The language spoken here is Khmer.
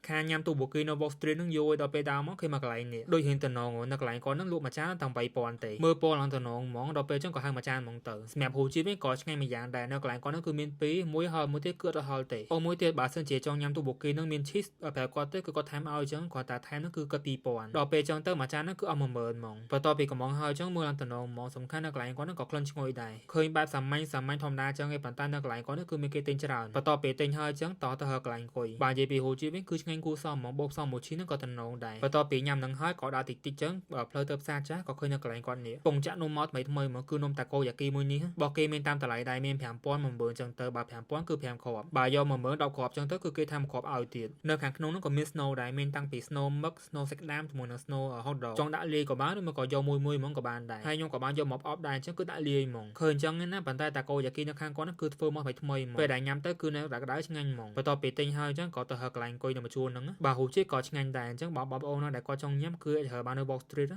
ខាញ៉ាំទូបូគីនៅ Wall Street នឹងយូរដល់ពេលដើមមកគេមកកន្លែងនេះដូចហ៊ានតំណងនៅកន្លែងគាត់នឹងលក់មួយចានតាំង3000ទេមើលពណ៌ឡើងតំណងហ្មងដល់ពេលចឹងក៏ហៅមួយចានហ្មងទៅសម្រាប់ហូជីវិញក៏ឆ្ងាញ់មួយយ៉ាងដែរនៅកន្លែងគាត់នឹងគឺមានពីរមួយហឹលមួយទៀតគឺអត់ហឹលទេអូមួយទៀតបើសិនជាចង់ញ៉ាំទូបូគីនឹងមាន cheese ប្រាប់គាត់ទៅគឺគាត់ថែមឲ្យចឹងគាត់តែថែមនឹងគឺគាត់2000ដល់ពេលចឹងទៅមួយចាននឹងគឺអស់10000ហ្មងបន្ទាប់ពីកំងហើយចឹងមើលឡើងតំណងហ្មងសំខាន់នៅកន្លែងគាត់នឹងក៏ក្លិនឈ្ងុយដែរឃើញបែបសាមញ្ញធម្មតាចឹងឯប៉ុន្តែនៅកន្លែងគាត់នឹងគឺមានគេទិញច្រើនបន្ទាប់ពីទិញហើយចឹងតទៅហើកន្លែងអង្គុយបើនិយាយពីហូជីវិញគឺឆ្ងាញ់គួរសមហ្មងបូកផ្សំមួយឈីនឹងក៏តំណងដែរបន្ទាប់ពីញ៉ាំនឹងហើយក៏ដើរតិចចឹងផ្លូវទៅផ្សារចាស់ក៏ឃើញនៅកន្លែងគាត់នេះពងចាក់នំមកថ្មីហ្មងគឺនំតាកូយ៉ាគីមួយនេះបោះគេមានតាមតម្លៃដែរមាន5000 10000ចឹងទៅបើ5000គឺ5គ្រាប់បើយក10000 10គ្រាប់ចឹងទៅគឺគេថា1គ្រាប់ឲ្យទៀតនៅខាងក្នុងនោះក៏មាន snow ដែរមានតាំងពី snow មឹក snow សាច់ក្តាមជាមួយនឹង snow hot dog ចង់ដាក់លាយក៏បានឬមកក៏យកមួយហ្មងក៏បានដែរហើយខ្ញុំក៏បានយកមកអបដែរចឹងគឺដាក់លាយហ្មងឃើញចឹងណាប៉ុន្តែតាកូយ៉ាគីនៅខាងគាត់នោះគឺធ្វើមកថ្មីហ្មងពេលដែលញ៉ាំទៅគឺនៅក្តៅឆ្ងាញ់ហ្មងបន្ទាប់ពីទិញហើយចឹងក៏ទៅហើកន្លែងអង្គុយនៅមួយជួរហ្នឹងបើហូជីក៏ឆ្ងាញ់ដែរអញ្ចឹងបងប្អូនដែលគាត់ចង់ញ៉ាំគឺអាចរើបាននៅ Wall Street